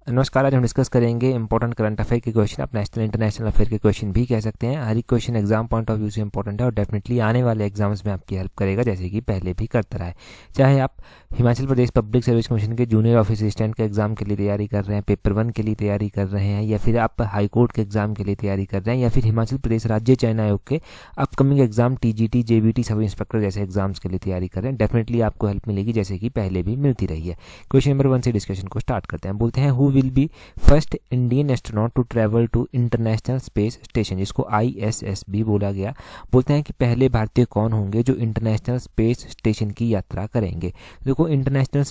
नमस्कार, आज हम डिस्कस करेंगे इंपॉर्टेंट करंट अफेयर के क्वेश्चन। आप नेशनल इंटरनेशनल अफेयर के क्वेश्चन भी कह सकते हैं। हर एक question exam point of view से इंपॉर्टेंट है और डेफिनेटली आने वाले एग्जाम्स में आपकी हेल्प करेगा, जैसे कि पहले भी करता रहा है। चाहे आप Himachal Pradesh public service commission के जूनियर ऑफिस असिस्टेंट के एग्जाम के लिए तैयारी कर रहे हैं, पेपर 1 के लिए तैयारी कर रहे हैं, या फिर आप हाई कोर्ट के एग्जाम के लिए तैयारी कर रहे हैं, या फिर हिमाचल प्रदेश राज्य चयन आयोग के upcoming exam TGT, JBT, sub inspector जैसे एग्जाम्स के लिए तैयारी कर रहे हैं, डेफिनेटली आपको हेल्प मिलेगी, जैसे कि पहले भी मिलती रही है। क्वेश्चन नंबर 1 से डिस्कशन को स्टार्ट करते हैं। बोलते हैं, who will be first Indian astronaut to travel to International Space Station, जिसको ISS भी बोला गया। बोलते हैं कि पहले भारतीय कौन होंगे जो इंटरनेशनल स्पेस स्टेशन की यात्रा करेंगे। देखो, इंटरनेशनल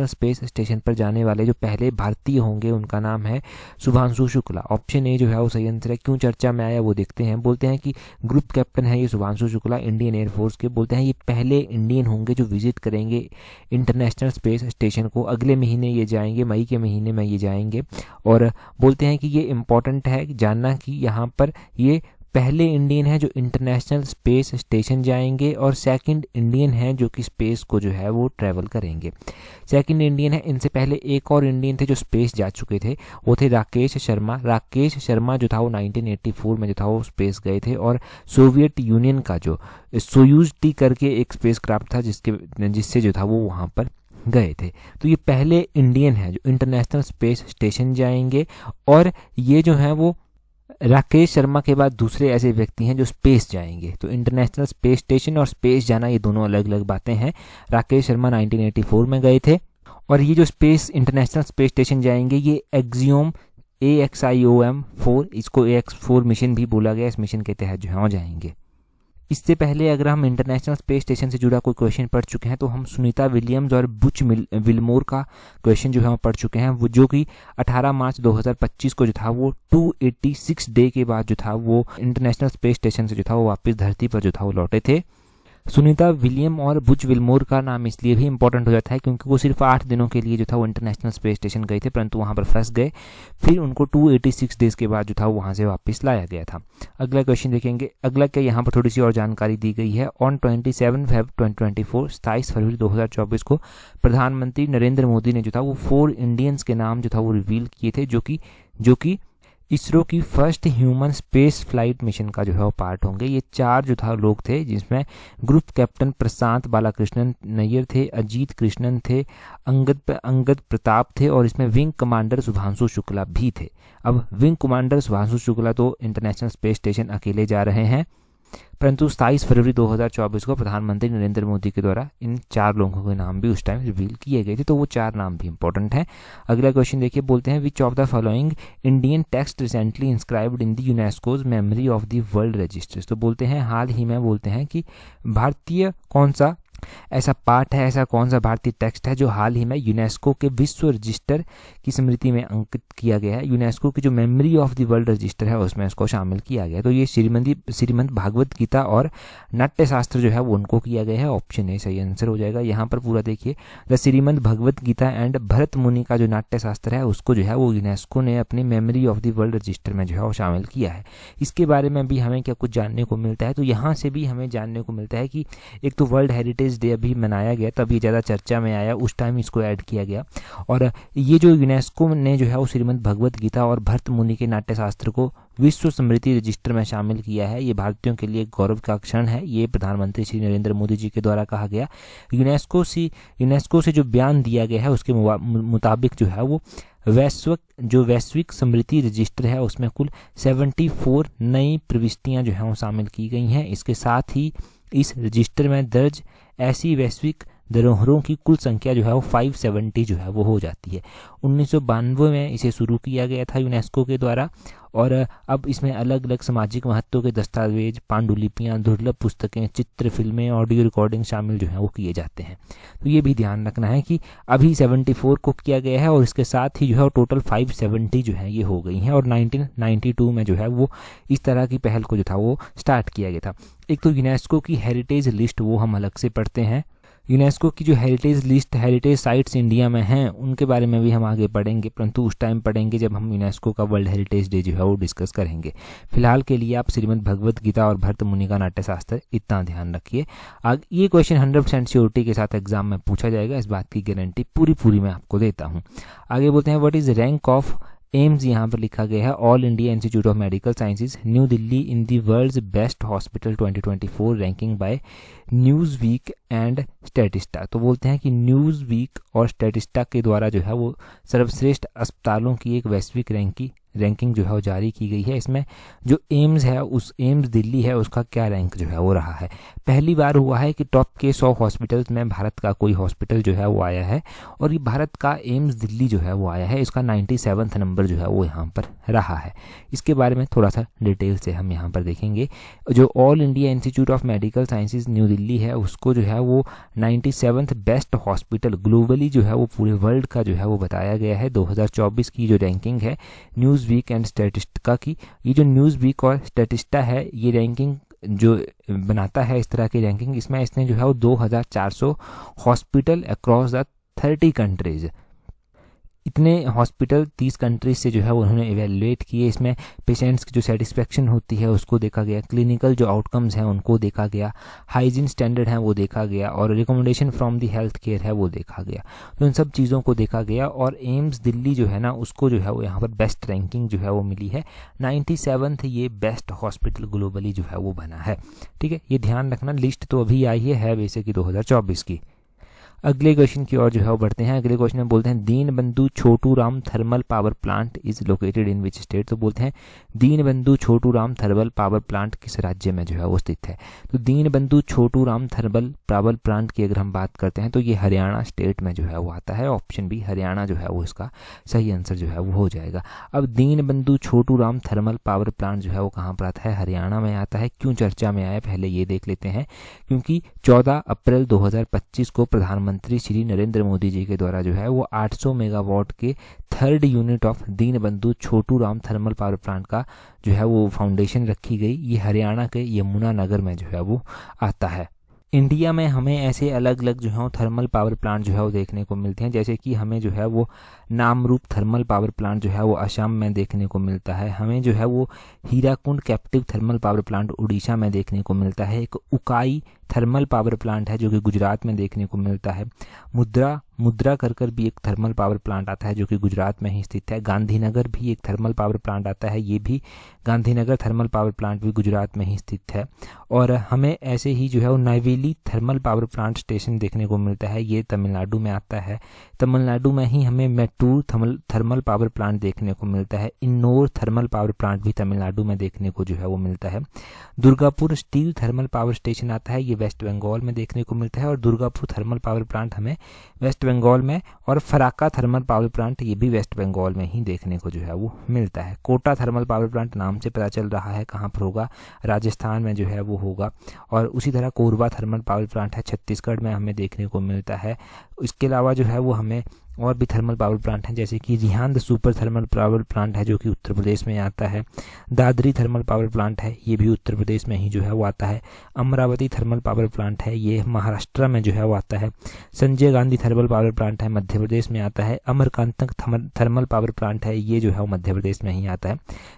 स्पेस स्टेशन पर जाने वाले जो पहले भारतीय होंगे उनका नाम है शुभांशु शुक्ला। ऑप्शन ए जो है वो सही आंसर है। क्यों चर्चा में आया वो देखते हैं। बोलते हैं कि ग्रुप कैप्टन है ये शुभांशु शुक्ला, इंडियन एयरफोर्स के। बोलते हैं ये पहले इंडियन होंगे जो विजिट करेंगे इंटरनेशनल स्पेस स्टेशन को। अगले महीने ये जाएंगे, मई के महीने में ये जाएंगे। और बोलते हैं कि ये इम्पॉर्टेंट है जानना कि यहाँ पर ये पहले इंडियन है जो इंटरनेशनल स्पेस स्टेशन जाएंगे, और सेकंड इंडियन है जो कि स्पेस को जो है वो ट्रैवल करेंगे। सेकंड इंडियन है। इनसे पहले एक और इंडियन थे जो स्पेस जा चुके थे, वो थे राकेश शर्मा। राकेश शर्मा जो था वो 1984 में जो था वो स्पेस गए थे। और सोवियत यूनियन का जो सोयूज T करके एक स्पेस क्राफ्ट था जिससे जो था वो वहाँ पर गए थे। तो ये पहले इंडियन है जो इंटरनेशनल स्पेस स्टेशन जाएंगे। और ये जो है वो राकेश शर्मा के बाद दूसरे ऐसे व्यक्ति हैं जो स्पेस जाएंगे। तो इंटरनेशनल स्पेस स्टेशन और स्पेस जाना ये दोनों अलग अलग बातें हैं। राकेश शर्मा 1984 में गए थे, और ये जो इंटरनेशनल स्पेस स्टेशन जाएंगे ये एक्सियोम AXIOM-4, इसको AX4 मिशन भी बोला गया, इस मिशन के तहत जो है वो जाएंगे। इससे पहले अगर हम इंटरनेशनल स्पेस स्टेशन से जुड़ा कोई क्वेश्चन पढ़ चुके हैं तो हम सुनीता विलियम्स और बुच विल्मोर का क्वेश्चन जो है वो पढ़ चुके हैं, वो जो कि 18 मार्च 2025 को जो था वो 286 डे के बाद जो था वो इंटरनेशनल स्पेस स्टेशन से जो था वो वापस धरती पर जो था वो लौटे थे। सुनीता विलियम और बुच विल्मोर का नाम इसलिए भी इंपॉर्टेंट हो जाता है क्योंकि वो सिर्फ 8 दिनों के लिए जो था वो इंटरनेशनल स्पेस स्टेशन गए थे, परंतु वहाँ पर फंस गए। फिर उनको 286 डेज के बाद जो था वो वहाँ से वापस लाया गया था। अगला क्वेश्चन देखेंगे। अगला क्या, यहाँ पर थोड़ी सी और जानकारी दी गई है। ऑन 27 Feb 2024, 27 फरवरी 2024 को प्रधानमंत्री नरेंद्र मोदी ने जो था वो 4 इंडियंस के नाम जो था वो रिवील किए थे, जो कि इसरो की first human space flight mission का जो है वो पार्ट होंगे। ये 4 जो था लोग थे, जिसमें ग्रुप कैप्टन प्रशांत बालाकृष्णन नैयर थे, अजीत कृष्णन थे, अंगद प्रताप थे, और इसमें विंग कमांडर शुभांशु शुक्ला भी थे। अब विंग कमांडर शुभांशु शुक्ला तो इंटरनेशनल स्पेस स्टेशन अकेले जा रहे हैं, परंतु 27 फरवरी 2024 को प्रधानमंत्री नरेंद्र मोदी के द्वारा इन 4 लोगों के नाम भी उस टाइम रिवील किए गए थे, तो वो 4 नाम भी इंपॉर्टेंट हैं। अगला क्वेश्चन देखिए। बोलते हैं, which of the following Indian text recently inscribed in the UNESCO's Memory of the World registers. तो बोलते हैं हाल ही में बोलते हैं कि भारतीय कौन सा ऐसा पाठ है, ऐसा कौन सा भारतीय टेक्स्ट है जो हाल ही में यूनेस्को के विश्व रजिस्टर की स्मृति में अंकित किया गया है। यूनेस्को की जो memory of the world register है उसमें इसको शामिल किया गया। तो ये श्रीमद् भागवत गीता और नाट्य शास्त्र जो है वो उनको किया गया है। ऑप्शन ए सही आंसर हो जाएगा। यहाँ पर पूरा देखिए, द श्रीमद् भगवत गीता एंड भरत मुनि का जो नाट्य शास्त्र है उसको जो है वो यूनेस्को ने अपनी memory of the world register में जो है वो शामिल किया है। इसके बारे में भी हमें क्या कुछ जानने को मिलता है, तो यहाँ से भी हमें जानने को मिलता है कि एक तो वर्ल्ड हेरिटेज डे अभी मनाया गया, तभी ज़्यादा चर्चा में आया, उस टाइम इसको ऐड किया गया। और ये जो यूनेस्को ने जो है वो श्रीमद् भगवत गीता और भरत मुनि के नाट्य शास्त्र को विश्व स्मृति रजिस्टर में शामिल किया है, ये भारतीयों के लिए गौरव का क्षण है। ये प्रधानमंत्री श्री नरेंद्र मोदी जी के द्वारा कहा गया। यूनेस्को से जो बयान दिया गया है उसके मुताबिक जो है वो वैश्विक स्मृति रजिस्टर है उसमें कुल 74 नई प्रविष्टियां जो है वो शामिल की गई हैं। इसके साथ ही इस रजिस्टर में दर्ज ऐसी वैश्विक धरोहरों की कुल संख्या जो है वो 570 जो है वो हो जाती है। 1992 में इसे शुरू किया गया था यूनेस्को के द्वारा, और अब इसमें अलग अलग सामाजिक महत्व के दस्तावेज, पांडुलिपियां, दुर्लभ पुस्तकें, चित्र, फिल्में, ऑडियो रिकॉर्डिंग शामिल जो है वो किए जाते हैं। तो ये भी ध्यान रखना है कि अभी 74 को किया गया है और इसके साथ ही जो है टोटल 570 जो है ये हो गई हैं। और 1992 में जो है वो इस तरह की पहल को जो था वो स्टार्ट किया गया था। एक तो यूनेस्को की हेरिटेज लिस्ट वो हम अलग से पढ़ते हैं, यूनेस्को की जो heritage list, heritage sites India में हैं, उनके बारे में भी हम आगे पढ़ेंगे, परंतु उस टाइम पढ़ेंगे जब हम यूनेस्को का वर्ल्ड हेरिटेज डे जो है वो डिस्कस करेंगे। फिलहाल के लिए आप श्रीमद् भगवत गीता और भरत मुनि का नाट्यशास्त्र इतना ध्यान रखिए। ये क्वेश्चन 100% श्योरिटी के साथ एग्जाम में पूछा जाएगा, इस बात की गारंटी पूरी मैं आपको देता हूँ। आगे बोलते हैं what is rank of AIIMS, यहाँ पर लिखा गया है All India Institute of Medical Sciences New Delhi in the world's best hospital 2024 ranking by Newsweek and Statista. तो बोलते हैं कि न्यूज़ वीक और स्टैटिस्टा के द्वारा जो है वो सर्वश्रेष्ठ अस्पतालों की एक वैश्विक रैंकिंग जो है वो जारी की गई है। इसमें जो एम्स है, उस एम्स दिल्ली है, उसका क्या रैंक जो है वो रहा है। पहली बार हुआ है कि टॉप के 100 हॉस्पिटल्स में भारत का कोई हॉस्पिटल जो है वो आया है, और ये भारत का एम्स दिल्ली जो है वो आया है। इसका 97वां नंबर जो है वो यहाँ पर रहा है। इसके बारे में थोड़ा सा डिटेल से हम यहाँ पर देखेंगे। जो all India Institute of Medical Sciences New Delhi है, उसको जो है वो 97वां बेस्ट हॉस्पिटल ग्लोबली जो है वो पूरे वर्ल्ड का जो है वो बताया गया है। 2024 की जो रैंकिंग है न्यूज़ वीक एंड स्टैटिस्टिका की, ये जो न्यूज़ वीक और स्टैटिस्टा है, ये रैंकिंग जो बनाता है इस तरह की रैंकिंग, इसमें इसने जो है वो 2400 हॉस्पिटल अक्रॉस द 30 कंट्रीज, इतने हॉस्पिटल 30 कंट्रीज से जो है उन्होंने इवेल्युएट किए। इसमें पेशेंट्स की जो सेटिस्फेक्शन होती है उसको देखा गया, क्लिनिकल जो आउटकम्स हैं उनको देखा गया, हाइजीन स्टैंडर्ड हैं वो देखा गया, और recommendation from the health care है वो देखा गया। तो इन सब चीज़ों को देखा गया, और एम्स दिल्ली जो है ना, उसको जो है वो यहाँ पर बेस्ट रैंकिंग जो है वो मिली है। 97वां ये बेस्ट हॉस्पिटल ग्लोबली जो है वो बना है। ठीक है, ये ध्यान रखना। लिस्ट तो अभी आई है वैसे कि 2024 की। अगले क्वेश्चन की ओर जो है वो बढ़ते हैं। अगले क्वेश्चन में बोलते हैं Deenbandhu Chhotu Ram thermal power plant is located in which state. तो बोलते हैं Deenbandhu Chhotu Ram thermal power plant किस राज्य में जो है वो स्थित है। तो Deenbandhu Chhotu Ram thermal power plant की अगर हम बात करते हैं तो ये हरियाणा स्टेट में जो है वो आता है। ऑप्शन बी हरियाणा जो है वो इसका सही आंसर जो है वो हो जाएगा। अब Deenbandhu Chhotu Ram thermal power plant जो है वो कहाँ पर आता है, हरियाणा में आता है। क्यों चर्चा में आया पहले ये देख लेते हैं। क्योंकि 14 अप्रैल 2025 को प्रधानमंत्री श्री नरेंद्र मोदी जी के द्वारा जो है वो 800 मेगावाट के 3rd unit of Deenbandhu Chhotu Ram thermal power plant का जो है वो फाउंडेशन रखी गई। ये हरियाणा के यमुनानगर में जो है वो आता है। इंडिया में हमें ऐसे अलग अलग जो है थर्मल पावर प्लांट जो है वो देखने को मिलते हैं, जैसे कि हमें जो है वो नामरूप थर्मल पावर प्लांट जो है वो असम में देखने को मिलता है। हमें जो है वो Hirakud captive thermal power plant Orissa में देखने को मिलता है। एक उकाई थर्मल पावर प्लांट है जो कि गुजरात में देखने को मिलता है। मुद्रा कर भी एक थर्मल पावर प्लांट आता है जो कि गुजरात में ही स्थित है। गांधीनगर भी एक थर्मल पावर प्लांट आता है, ये भी गांधीनगर थर्मल पावर प्लांट भी गुजरात में ही स्थित है। और हमें ऐसे ही जो है वो नवेली थर्मल पावर प्लांट स्टेशन देखने को मिलता है, ये तमिलनाडु में आता है। तमिलनाडु में ही हमें मैटूर थर्मल पावर प्लांट देखने को मिलता है। इन्नोर थर्मल पावर प्लांट भी तमिलनाडु में देखने को जो है वो मिलता है। Durgapur steel thermal power station आता है, ये वेस्ट बंगाल में देखने को मिलता है। और दुर्गापुर थर्मल पावर प्लांट हमें वेस्ट बंगाल में, और फराक्का थर्मल पावर प्लांट ये भी वेस्ट बंगाल में ही देखने को जो है वो मिलता है। कोटा थर्मल पावर प्लांट नाम से पता चल रहा है कहाँ पर होगा, राजस्थान में जो है वो होगा। और उसी तरह कोरबा थर्मल पावर प्लांट है, छत्तीसगढ़ में हमें देखने को मिलता है। इसके अलावा जो है वो हमें और भी थर्मल पावर प्लांट हैं, जैसे कि Rihand super thermal power plant है जो कि उत्तर प्रदेश में आता है। दादरी थर्मल पावर प्लांट है, ये भी उत्तर प्रदेश में ही जो है वो आता है। अमरावती थर्मल पावर प्लांट है, ये महाराष्ट्र में जो है वो आता है। Sanjay Gandhi thermal power plant है, मध्य प्रदेश में आता है। अमरकांतक थर्मल पावर प्लांट है, ये जो है वो मध्य प्रदेश में ही आता है।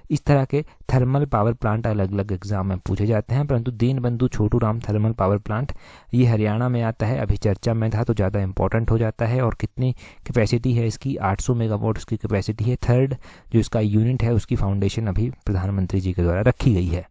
इस तरह के थर्मल पावर प्लांट अलग अलग एग्जाम में पूछे जाते हैं, परंतु Deenbandhu Chhotu Ram thermal power plant ये हरियाणा में आता है। अभी चर्चा में था तो ज़्यादा इंपॉर्टेंट हो जाता है। और कितनी कैपेसिटी है इसकी, 800 मेगावाट उसकी कैपेसिटी है। 3rd जो इसका यूनिट है उसकी फाउंडेशन अभी प्रधानमंत्री जी के द्वारा रखी गई है।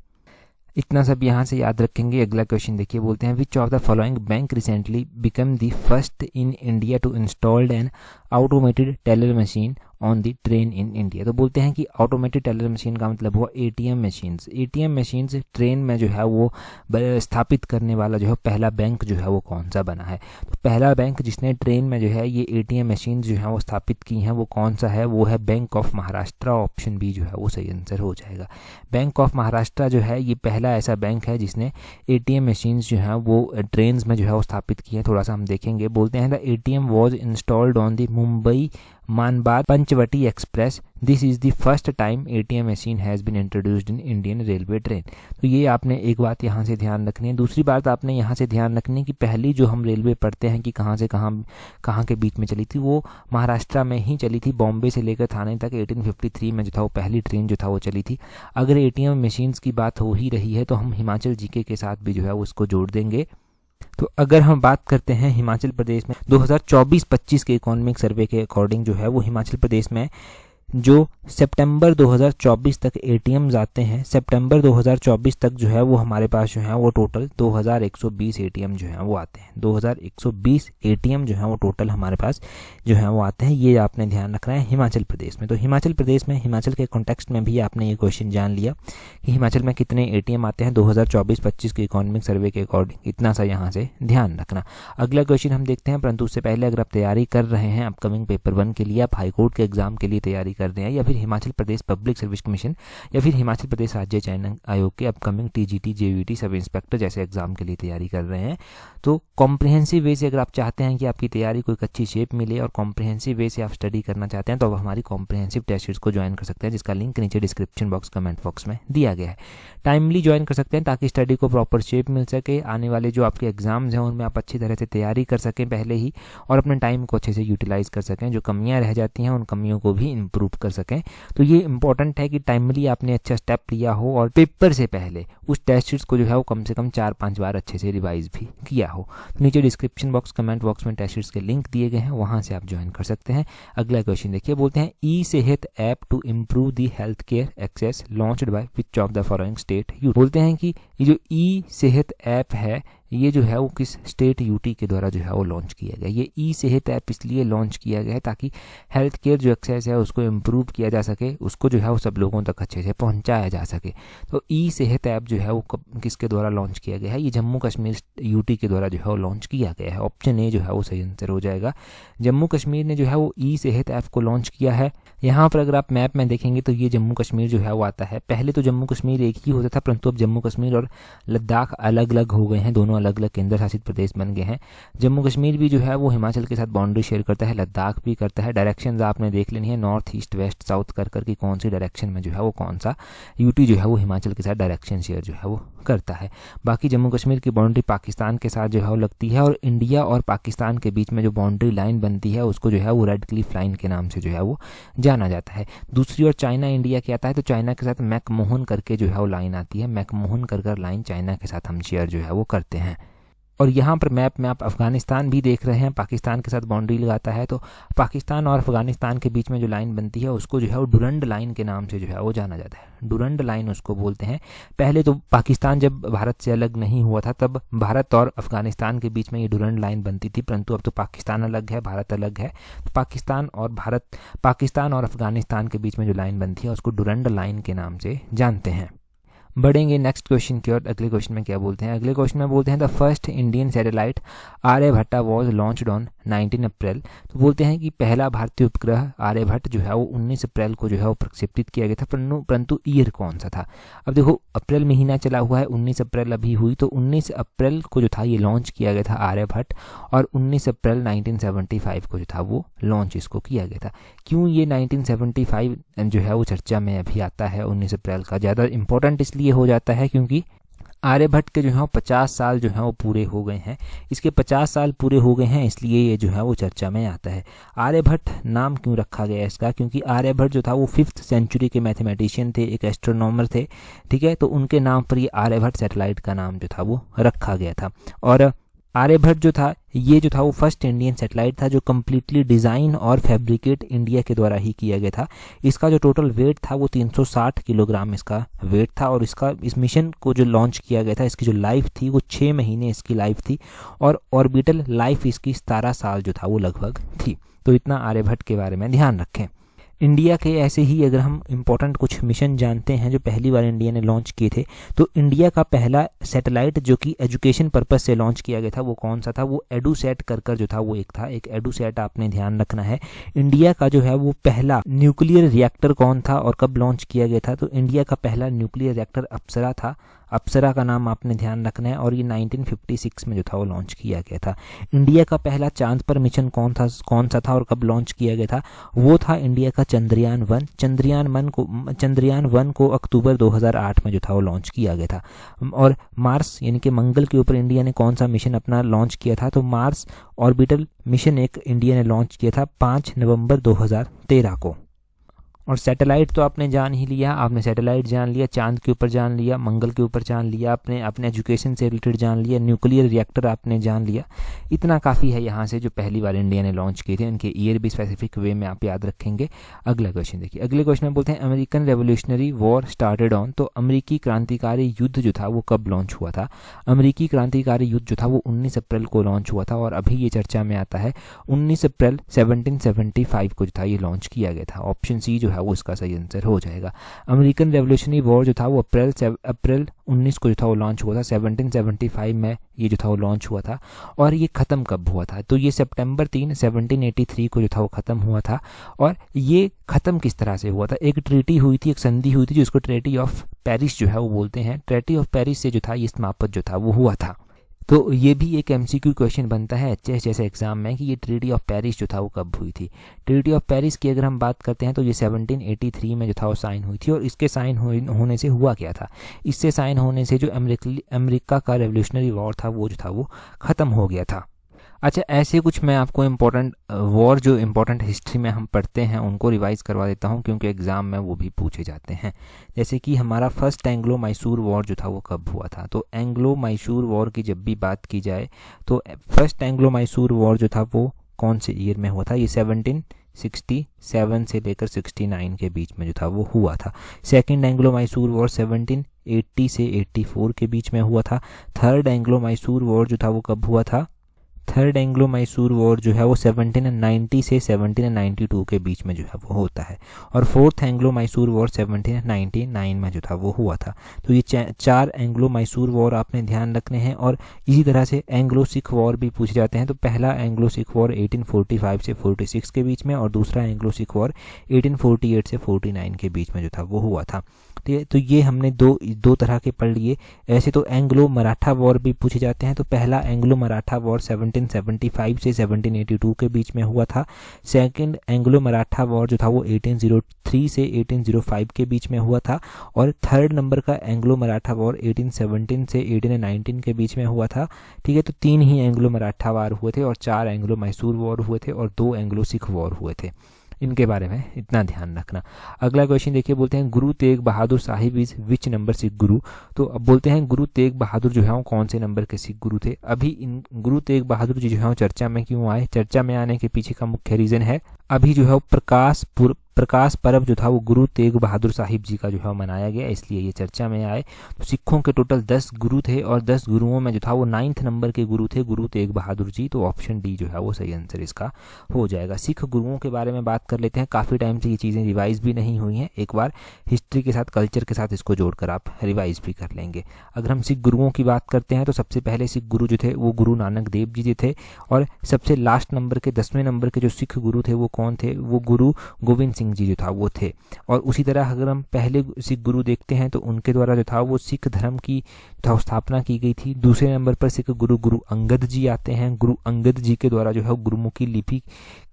इतना सब यहाँ से याद रखेंगे। अगला क्वेश्चन देखिए, बोलते हैं which of the following bank recently become the first in India to installed an automated teller machine on the train in India. तो बोलते हैं कि ऑटोमेटेड टेलर मशीन का मतलब हुआ ATM machines. ATM machines train में जो है वो स्थापित करने वाला जो है पहला बैंक जो है वो कौन सा बना है। तो पहला बैंक जिसने ट्रेन में जो है ये एटीएम मशीन जो है वो स्थापित की हैं वो कौन सा है, वो है bank of Maharashtra. Option B जो है वो सही आंसर हो जाएगा। बैंक ऑफ महाराष्ट्र जो है ये पहला ऐसा बैंक है जिसने एटीएम मशीन्स जो है वो ट्रेन में जो है वो स्थापित की है। थोड़ा सा हम देखेंगे। बोलते हैं the ATM was installed on the Mumbai Manmad Panchavati express, this is the first time ATM machine has been introduced in Indian railway train. तो ये आपने एक बात यहाँ से ध्यान रखनी है। दूसरी बात आपने यहाँ से ध्यान रखनी है कि पहली जो हम रेलवे पढ़ते हैं कि कहाँ से कहाँ के बीच में चली थी, वो महाराष्ट्र में ही चली थी। बॉम्बे से लेकर थाने तक 1853 में जो था वो पहली ट्रेन जो था वो चली थी। अगर ATM मशीन्स की बात हो ही रही है तो हम हिमाचल GK के साथ भी जो है वो उसको जोड़ देंगे। तो अगर हम बात करते हैं हिमाचल प्रदेश में 2024-25 के इकोनॉमिक सर्वे के अकॉर्डिंग जो है वो हिमाचल प्रदेश में जो सितंबर 2024 तक ATMs आते हैं, सितंबर 2024 तक जो है वो हमारे पास जो है वो टोटल 2120 ATM जो है वो आते हैं। 2120 ATM जो है वो टोटल हमारे पास जो है वो आते हैं। ये आपने ध्यान रखना है हिमाचल प्रदेश में। तो हिमाचल प्रदेश में, हिमाचल के कॉन्टेक्स्ट में भी आपने ये क्वेश्चन जान लिया कि हिमाचल में कितने ATM आते हैं 2024-25 के इकोनॉमिक सर्वे के अकॉर्डिंग। इतना सा यहाँ से ध्यान रखना। अगला क्वेश्चन हम देखते हैं, परंतु उससे पहले अगर आप तैयारी कर रहे हैं अपकमिंग पेपर 1 के लिए, आप हाईकोर्ट के एग्जाम के लिए तैयारी कर रहे हैं, या फिर Himachal Pradesh public service commission या फिर हिमाचल प्रदेश राज्य चयन आयोग के upcoming TGT JUT sub inspector जैसे एग्जाम के लिए तैयारी कर रहे हैं, तो कॉम्प्रिहेंसिव वे से अगर आप चाहते हैं कि आपकी तैयारी को एक अच्छी शेप मिले और कॉम्प्रिहेंसिव वे से आप स्टडी करना चाहते हैं, तो आप हमारी कॉम्प्रिहेंसिव टेस्ट सीरीज को ज्वाइन कर सकते हैं, जिसका लिंक नीचे डिस्क्रिप्शन बॉक्स कमेंट बॉक्स में दिया गया है। टाइमली ज्वाइन कर सकते हैं ताकि स्टडी को प्रॉपर शेप मिल सके, आने वाले जो आपके एग्जाम्स हैं उनमें आप अच्छी तरह से तैयारी कर सकें पहले ही, और अपने टाइम को अच्छे से यूटिलाइज कर सकें। जो कमियां रह जाती हैं उन कमियों को भी इम्प्रूव कर सकें। तो ये इंपॉर्टेंट है कि टाइमली आपने अच्छा स्टेप लिया हो और पेपर से पहले उस टेस्ट सीरीज को जो है वो कम से कम 4-5 बार अच्छे से रिवाइज भी किया हो। तो नीचे डिस्क्रिप्शन बॉक्स कमेंट बॉक्स में टेस्ट सीरीज के लिंक दिए गए हैं, वहां से आप ज्वाइन कर सकते हैं। अगला क्वेश्चन देखिए, बोलते हैं ई-सेहत app to improve the health care access launched by which of the following state UT. बोलते हैं कि ये जो ई-सेहत ऐप है ये जो है वो किस स्टेट यूटी के द्वारा जो है वो लॉन्च किया गया। ये ई-सेहत ऐप इसलिए लॉन्च किया गया है ताकि हेल्थ केयर जो एक्सेस है उसको इम्प्रूव किया जा सके, उसको जो है वो सब लोगों तक अच्छे से पहुंचाया जा सके। तो ई-सेहत ऐप जो है वो किसके द्वारा लॉन्च किया गया है? ये जम्मू कश्मीर यूटी के द्वारा जो है वो लॉन्च किया गया है। ऑप्शन ए जो है वो सही आंसर हो जाएगा। जम्मू कश्मीर ने जो है वो ई-सेहत ऐप को लॉन्च किया है। यहाँ पर अगर आप मैप में देखेंगे तो ये जम्मू कश्मीर जो है वो आता है। पहले तो जम्मू कश्मीर एक ही होता था, परंतु अब जम्मू कश्मीर और लद्दाख अलग अलग हो गए हैं, दोनों अलग अलग केंद्र शासित प्रदेश बन गए हैं। जम्मू कश्मीर भी जो है वो हिमाचल के साथ बाउंड्री शेयर करता है, लद्दाख भी करता है। डायरेक्शंस आपने देख लेनी है, नॉर्थ ईस्ट वेस्ट साउथ कर करके कौन सी डायरेक्शन में जो है वो कौन सा यूटी जो है वो हिमाचल के साथ डायरेक्शन शेयर जो है वो करता है। बाकी जम्मू कश्मीर की बाउंड्री पाकिस्तान के साथ जो है वो लगती है, और इंडिया और पाकिस्तान के बीच में जो बाउंड्री लाइन बनती है उसको जो है वो रेड क्लिफ लाइन के नाम से जो है वो जाना जाता है। दूसरी ओर चाइना इंडिया के आता है, तो चाइना के साथ मैकमोहन करके जो है वो लाइन आती है। मैकमोहन कर लाइन चाइना के साथ हम शेयर जो है वो करते हैं। और यहाँ पर मैप में आप अफगानिस्तान भी देख रहे हैं, पाकिस्तान के साथ बाउंड्री लगाता है। तो पाकिस्तान और अफगानिस्तान के बीच में जो लाइन बनती है उसको जो है वो डुरंड लाइन के नाम से जो है वो जाना जाता है। डुरंड लाइन उसको बोलते हैं। पहले तो पाकिस्तान जब भारत से अलग नहीं हुआ था तब भारत और अफगानिस्तान के बीच में ये डुरंड लाइन बनती थी, परंतु अब तो पाकिस्तान अलग है, भारत अलग है। तो पाकिस्तान और अफगानिस्तान के बीच में जो लाइन बनती है उसको डुरंड लाइन के नाम से जानते हैं। बढ़ेंगे नेक्स्ट क्वेश्चन की ओर। अगले क्वेश्चन में क्या बोलते हैं? अगले क्वेश्चन में बोलते हैं the first Indian satellite Aryabhata was launched on 19 April. तो बोलते हैं कि पहला भारतीय उपग्रह आर्यभट्ट जो है वो 19 अप्रैल को जो है वो प्रक्षेपित किया गया था, परंतु ईयर कौन सा था? अब देखो अप्रैल महीना चला हुआ है, 19 अप्रैल अभी हुई, तो 19 अप्रैल को जो था ये लॉन्च किया गया था आर्यभट्ट, और 19 अप्रैल 1975 को जो था वो लॉन्च इसको किया गया था। क्यों ये 1975 जो है वो चर्चा में अभी आता है? 19 अप्रैल का ज़्यादा इंपॉर्टेंट इसलिए हो जाता है क्योंकि आर्यभट्ट के जो है 50 साल जो है वो पूरे हो गए हैं। इसके 50 साल पूरे हो गए हैं, इसलिए ये जो है वो चर्चा में आता है। आर्यभट्ट नाम क्यों रखा गया इसका? क्योंकि आर्यभट्ट जो था वो 5th सेंचुरी के मैथमेटिशियन थे, एक एस्ट्रोनॉमर थे, ठीक है। तो उनके नाम पर ये आर्यभट्ट सैटेलाइट का नाम जो था वो रखा गया था। और आर्यभट्ट जो था ये जो था वो फर्स्ट इंडियन सैटेलाइट था जो कम्प्लीटली डिज़ाइन और फैब्रिकेट इंडिया के द्वारा ही किया गया था। इसका जो टोटल वेट था वो 360 किलोग्राम इसका वेट था, और इस मिशन को जो लॉन्च किया गया था इसकी जो लाइफ थी वो 6 महीने इसकी लाइफ थी, और ऑर्बिटल लाइफ इसकी 17 साल जो था वो लगभग थी। तो इतना आर्यभट्ट के बारे में ध्यान रखें। इंडिया के ऐसे ही अगर हम इम्पोर्टेंट कुछ मिशन जानते हैं जो पहली बार इंडिया ने लॉन्च किए थे, तो इंडिया का पहला सैटेलाइट जो कि एजुकेशन पर्पस से लॉन्च किया गया था वो कौन सा था? वो एडुसैट कर जो था वो एक था, एक एडुसैट आपने ध्यान रखना है। इंडिया का जो है वो पहला न्यूक्लियर रिएक्टर कौन था और कब लॉन्च किया गया था? तो इंडिया का पहला न्यूक्लियर रिएक्टर अप्सरा था। अप्सरा का नाम आपने ध्यान रखना है, और ये 1956 में जो था वो लॉन्च किया गया था। इंडिया का पहला चांद पर मिशन कौन सा था और कब लॉन्च किया गया था? वो था इंडिया का चंद्रयान 1 को अक्टूबर 2008 में जो था वो लॉन्च किया गया था। और मार्स यानी कि मंगल के ऊपर इंडिया ने कौन सा मिशन अपना लॉन्च किया था? तो मार्स ऑर्बिटल मिशन एक इंडिया ने लॉन्च किया था 5 नवंबर 2013 को। और सैटेलाइट तो आपने जान ही लिया, आपने सैटेलाइट जान लिया, चांद के ऊपर जान लिया, मंगल के ऊपर जान लिया, आपने अपने एजुकेशन से रिलेटेड जान लिया, न्यूक्लियर रिएक्टर आपने जान लिया। इतना काफ़ी है यहाँ से जो पहली बार इंडिया ने लॉन्च किए थे। इनके ईयर भी स्पेसिफिक वे में आप याद रखेंगे। अगला क्वेश्चन देखिए, अगले क्वेश्चन में बोलते हैं American revolutionary war started on. तो अमेरिकी क्रांतिकारी युद्ध जो था वो कब लॉन्च हुआ था? अमेरिकी क्रांतिकारी युद्ध जो था वो 19 अप्रैल को लॉन्च हुआ था, और अभी ये चर्चा में आता है 19 अप्रैल 1775 को जो था ये लॉन्च किया गया था। ऑप्शन सी जो है वो इसका सही आंसर हो जाएगा। अमेरिकन रेवोल्यूशनरी वॉर जो था वो अप्रैल 19 को जो था वो लॉन्च हुआ था। 1775 में ये जो था वो लॉन्च हुआ था। और ये ख़त्म कब हुआ था? तो ये सितंबर 3 1783 को जो था वो ख़त्म हुआ था। और ये ख़त्म किस तरह से हुआ था? एक ट्रीटी हुई थी, एक संधि हुई थी जिसको ट्रीटी ऑफ पेरिस जो है वो बोलते हैं। ट्रीटी ऑफ पेरिस से जो था ये समाप्त जो था वो हुआ था। तो ये भी एक एमसीक्यू क्वेश्चन बनता है एचएस जैसे एग्जाम में कि ये ट्रीटी ऑफ पेरिस जो था वो कब हुई थी। ट्रीटी ऑफ पेरिस की अगर हम बात करते हैं तो ये 1783 में जो था वो साइन हुई थी। और इसके साइन होने से हुआ क्या था? इससे साइन होने से जो अमेरिका का रेवोल्यूशनरी वॉर था वो जो था वो ख़त्म हो गया था। अच्छा, ऐसे कुछ मैं आपको इम्पोर्टेंट वॉर जो इम्पोर्टेंट हिस्ट्री में हम पढ़ते हैं उनको रिवाइज़ करवा देता हूं, क्योंकि एग्ज़ाम में वो भी पूछे जाते हैं। जैसे कि हमारा फर्स्ट एंग्लो मैसूर वॉर जो था वो कब हुआ था? तो एंग्लो मैसूर वॉर की जब भी बात की जाए तो फर्स्ट एंग्लो मैसूर वॉर जो था वो कौन से ईयर में हुआ था? ये 1767 से लेकर 69 के बीच में जो था वो हुआ था। सेकेंड एंग्लो मैसूर वॉर 1780 से 84 के बीच में हुआ था। थर्ड एंग्लो मैसूर वॉर जो था वो कब हुआ था? थर्ड एंग्लो मैसूर वॉर जो है वो 1790 से 1792 के बीच में जो है वो होता है। और फोर्थ एंग्लो मैसूर वॉर 1799 में जो था वो हुआ था। तो ये 4 एंग्लो मैसूर वॉर आपने ध्यान रखने हैं। और इसी तरह से एंग्लो सिख वॉर भी पूछे जाते हैं। तो पहला एंग्लो सिख वॉर 1845 से 46 के बीच में, और दूसरा एंग्लो सिख वॉर 1848 से 49 के बीच में जो था वो हुआ था। तो ये हमने दो तरह के पढ़ लिए। ऐसे तो एंग्लो मराठा वॉर भी पूछे जाते हैं। तो पहला एंग्लो मराठा वॉर 1775 से 1782 के बीच में हुआ था। सेकंड एंग्लो मराठा वॉर जो था वो 1803 से 1805 के बीच में हुआ था। और थर्ड नंबर का एंग्लो मराठा वॉर 1817 से 1819 के बीच में हुआ था। ठीक है, तो 3 ही एंग्लो मराठा वॉर हुए थे, और 4 एंग्लो मैसूर वॉर हुए थे, और 2 एंग्लो सिख वॉर हुए थे। इनके बारे में इतना ध्यान रखना। अगला क्वेश्चन देखिए, बोलते हैं Guru Tegh Bahadur Sahib is which number Sikh guru. तो अब बोलते हैं गुरु तेग बहादुर जो है वो कौन से नंबर के सिख गुरु थे। अभी इन गुरु तेग बहादुर जी जो है वो चर्चा में क्यों आए? चर्चा में आने के पीछे का मुख्य रीज़न है अभी जो है वो प्रकाश पर्व जो था वो गुरु तेग बहादुर साहिब जी का जो है मनाया गया, इसलिए ये चर्चा में आए। तो सिखों के टोटल 10 गुरु थे, और 10 गुरुओं में जो था वो 9th नंबर के गुरु थे गुरु तेग बहादुर जी। तो ऑप्शन डी जो है वो सही आंसर इसका हो जाएगा। सिख गुरुओं के बारे में बात कर लेते हैं। काफ़ी टाइम से ये चीज़ें रिवाइज भी नहीं हुई हैं, एक बार हिस्ट्री के साथ कल्चर के साथ इसको जोड़कर आप रिवाइज भी कर लेंगे। अगर हम सिख गुरुओं की बात करते हैं तो सबसे पहले सिख गुरु जो थे वो गुरु नानक देव जी थे। और सबसे लास्ट नंबर के 10वें नंबर के जो सिख गुरु थे वो कौन थे? वो गुरु गोविंद सिंह जी जो था वो थे। और उसी तरह अगर हम पहले सिख गुरु देखते हैं तो उनके द्वारा जो था वो सिख धर्म की स्थापना की गई थी। दूसरे नंबर पर सिख गुरु अंगद जी आते हैं। गुरु अंगद जी के द्वारा जो है गुरुमुखी लिपि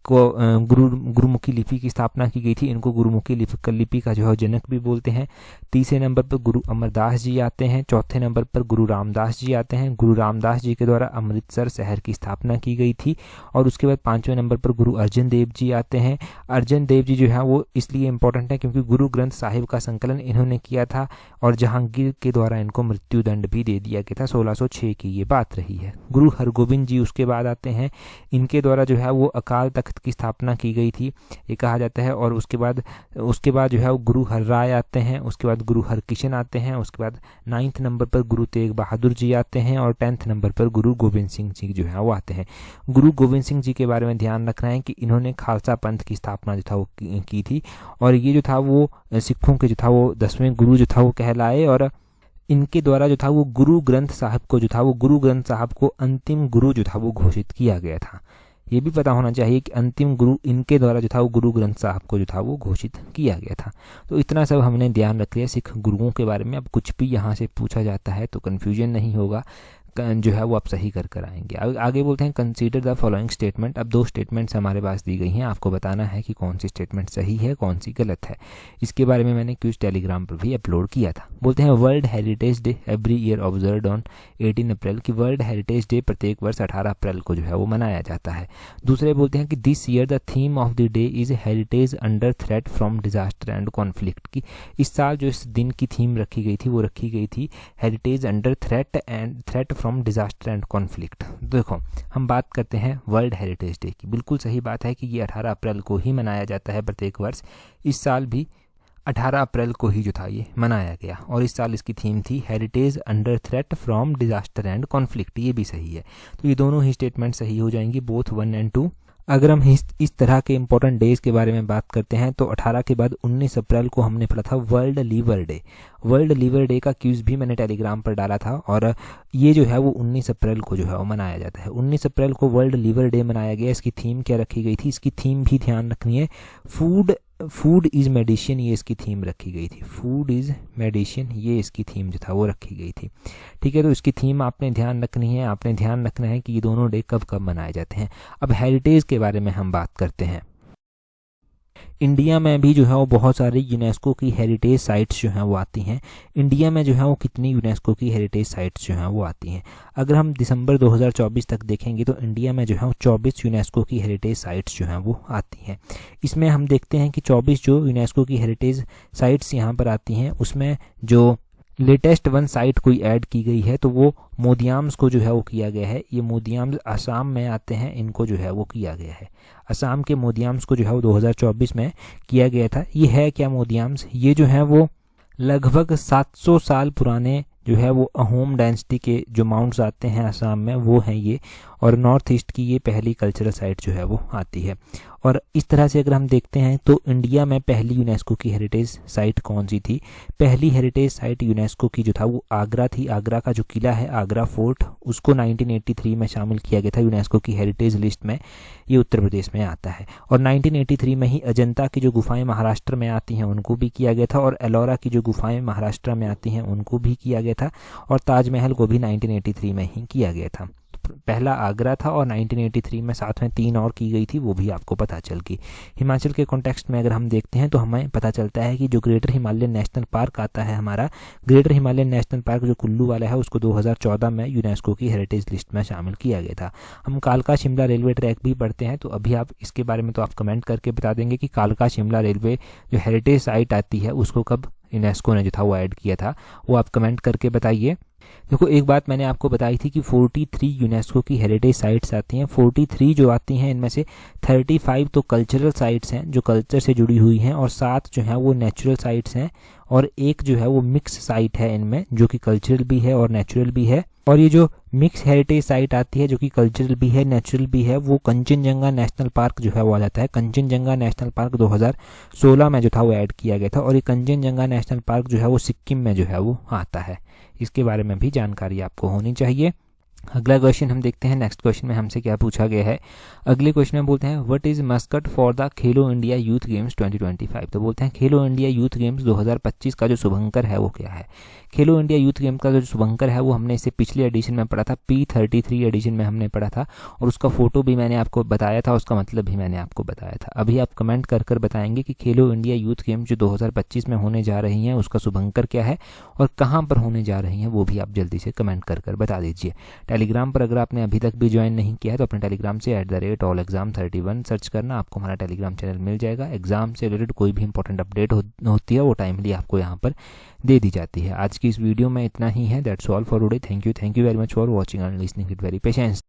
गुरुमुखी लिपि की स्थापना की गई थी। इनको गुरुमुखी लिपि का जो है जनक भी बोलते हैं। तीसरे नंबर पर गुरु अमरदास जी आते हैं। चौथे नंबर पर गुरु रामदास जी आते हैं। गुरु रामदास जी के द्वारा अमृतसर शहर की स्थापना की गई थी। और उसके बाद 5वें नंबर पर गुरु अर्जन देव जी आते हैं। अर्जन देव जी जो है वो इसलिए इम्पोर्टेंट है क्योंकि गुरु ग्रंथ साहिब का संकलन इन्होंने किया था, और जहांगीर के द्वारा इनको मृत्युदंड भी दे दिया गया था। 1606 की ये बात रही है। गुरु हरगोबिंद जी उसके बाद आते हैं। इनके द्वारा जो है वो अकाल तख्त की स्थापना की गई थी, ये कहा जाता है। और उसके बाद जो है वो गुरु हरराय आते हैं। उसके बाद गुरु हरकिशन आते हैं। उसके बाद 9th नंबर पर गुरु तेग बहादुर जी आते हैं। और 10th नंबर पर गुरु गोविंद सिंह जी जो है वो आते हैं। गुरु गोविंद सिंह जी के बारे में ध्यान रखना है कि इन्होंने खालसा पंथ की स्थापना जो था वो की थी। और ये जो था वो सिखों के जो था वो 10वें गुरु जो था वो कहलाए। और इनके द्वारा जो था वो गुरु ग्रंथ साहब को अंतिम गुरु जो था वो घोषित किया गया था। ये भी पता होना चाहिए कि अंतिम गुरु इनके द्वारा जो था वो गुरु ग्रंथ साहब को जो था वो घोषित किया गया था। तो इतना सब हमने ध्यान रख लिया सिख गुरुओं के बारे में। अब कुछ भी यहाँ से पूछा जाता है तो कन्फ्यूजन नहीं होगा, जो है वो आप सही कर आएंगे। आगे बोलते हैं कंसीडर द फॉलोइंग स्टेटमेंट। अब 2 स्टेटमेंट्स हमारे पास दी गई हैं, आपको बताना है कि कौन सी स्टेटमेंट सही है कौन सी गलत है। इसके बारे में मैंने क्विज टेलीग्राम पर भी अपलोड किया था। बोलते हैं world heritage day every year observed on 18 अप्रैल कि वर्ल्ड हेरिटेज डे प्रत्येक वर्ष 18 अप्रैल को जो है वो मनाया जाता है। दूसरे बोलते हैं कि this year the theme of the day is heritage under threat from disaster and conflict की इस साल जो इस दिन की थीम रखी गई थी वो रखी गई थी heritage under threat from disaster and conflict. देखो हम बात करते हैं वर्ल्ड हेरिटेज डे की, बिल्कुल सही बात है कि ये 18 अप्रैल को ही मनाया जाता है प्रत्येक वर्ष। इस साल भी 18 अप्रैल को ही जो था ये मनाया गया और इस साल इसकी थीम थी heritage under threat from disaster and conflict. ये भी सही है, तो ये दोनों ही स्टेटमेंट सही हो जाएंगी, बोथ 1 और 2। अगर हम इस तरह के इंपॉर्टेंट डेज के बारे में बात करते हैं तो 18 के बाद 19 अप्रैल को हमने पढ़ा था world liver day. World liver day का क्यूज भी मैंने टेलीग्राम पर डाला था और ये जो है वो 19 अप्रैल को जो है वो मनाया जाता है। 19 अप्रैल को वर्ल्ड लीवर डे मनाया गया। इसकी थीम क्या रखी गई थी, इसकी थीम भी ध्यान रखनी है, फूड इज मेडिसिन, ये इसकी थीम रखी गई थी। फूड इज मेडिसिन ये इसकी थीम जो था वो रखी गई थी। ठीक है, तो इसकी थीम आपने ध्यान रखनी है, आपने ध्यान रखना है कि ये दोनों डे कब कब मनाए जाते हैं। अब हेरिटेज के बारे में हम बात करते हैं। इंडिया में भी जो है वो बहुत सारी यूनेस्को की हेरिटेज साइट्स जो हैं वो आती हैं। इंडिया में जो है वो कितनी यूनेस्को की हेरिटेज साइट्स जो हैं वो आती हैं, अगर हम दिसंबर 2024 तक देखेंगे तो इंडिया में जो है वो 24 यूनेस्को की हेरिटेज साइट्स जो हैं वो आती हैं। इसमें हम देखते हैं कि 24 जो यूनेस्को की हेरिटेज साइट्स यहाँ पर आती हैं उसमें जो लेटेस्ट 1 साइट कोई ऐड की गई है तो वो मोदियाम्स को जो है वो किया गया है। ये मोदियाम्स असम में आते हैं, इनको जो है वो किया गया है। असम के मोदियाम्स को जो है वो 2024 में किया गया था। ये है क्या मोदियाम्स, ये जो है वो लगभग 700 साल पुराने जो है वो अहोम डायनेस्टी के जो माउंट्स आते हैं असम में वो हैं ये, और नॉर्थ ईस्ट की ये पहली कल्चरल साइट जो है वो आती है। और इस तरह से अगर हम देखते हैं तो इंडिया में पहली यूनेस्को की हेरिटेज साइट कौन सी थी, पहली हेरिटेज साइट यूनेस्को की जो था वो आगरा थी। आगरा का जो किला है आगरा फोर्ट, उसको 1983 में शामिल किया गया था यूनेस्को की हेरिटेज लिस्ट में, ये उत्तर प्रदेश में आता है। और 1983 में ही अजंता की जो गुफाएं महाराष्ट्र में आती हैं उनको भी किया गया था, और एलोरा की जो गुफाएं महाराष्ट्र में आती हैं उनको भी किया गया था, और ताजमहल को भी 1983 में ही किया गया था। पहला आगरा था और 1983 में साथ में 3 और की गई थी, वो भी आपको पता चल गई। हिमाचल के कॉन्टेक्स्ट में अगर हम देखते हैं तो हमें पता चलता है कि जो ग्रेटर हिमालयन नेशनल पार्क आता है हमारा, ग्रेटर हिमालयन नेशनल पार्क जो कुल्लू वाला है उसको 2014 में यूनेस्को की हेरिटेज लिस्ट में शामिल किया गया था। हम कालका शिमला रेलवे ट्रैक भी पढ़ते हैं, तो अभी आप इसके बारे में तो आप कमेंट करके बता देंगे कि कालका शिमला रेलवे जो हेरिटेज साइट आती है उसको कब यूनेस्को ने जो था वो ऐड किया था, वो आप कमेंट करके बताइए। देखो एक बात मैंने आपको बताई थी कि 43 यूनेस्को की हेरिटेज साइट्स आती हैं। 43 जो आती हैं इनमें से 35 तो कल्चरल साइट्स हैं जो कल्चर से जुड़ी हुई हैं, और 7 जो है वो नेचुरल साइट्स हैं, और एक जो है वो मिक्स साइट है इनमें जो कि कल्चरल भी है और नेचुरल भी है। और ये जो मिक्स हेरिटेज साइट आती है जो कि कल्चरल भी है नेचुरल भी है, वो कंचनजंगा नेशनल पार्क जो है वो आ जाता है। कंचनजंगा नेशनल पार्क 2016 में जो था वो ऐड किया गया था, और ये कंचनजंगा नेशनल पार्क जो है वो सिक्किम में जो है वो आता है। इसके बारे में भी जानकारी आपको होनी चाहिए। अगला क्वेश्चन हम देखते हैं। नेक्स्ट क्वेश्चन में हमसे क्या पूछा गया है। अगले क्वेश्चन में बोलते हैं what is Muscat for the Khelo India youth games 2025। तो बोलते हैं खेलो इंडिया यूथ गेम्स 2025 का जो शुभंकर है वो क्या है। खेलो इंडिया यूथ गेम का जो शुभंकर है वो हमने इसे पिछले एडिशन में पढ़ा था, P33 एडिशन में हमने पढ़ा था, और उसका फोटो भी मैंने आपको बताया था, उसका मतलब भी मैंने आपको बताया था। अभी आप कमेंट कर बताएंगे कि खेलो इंडिया यूथ गेम्स जो 2025 में होने जा रही हैं उसका शुभंकर क्या है और कहाँ पर होने जा रही हैं, वो भी आप जल्दी से कमेंट कर बता दीजिए। टेलीग्राम पर अगर आपने अभी तक भी ज्वाइन नहीं किया है तो अपने टेलीग्राम से @allexam31 सर्च करना, आपको हमारा टेलीग्राम चैनल मिल जाएगा। एग्जाम से रिलेटेड कोई भी इंपॉर्टेंट अपडेट होती है वो टाइमली आपको यहाँ पर दे दी जाती है। आज की इस वीडियो में इतना ही है। That's all for today. Thank you very much for watching and listening with very patience.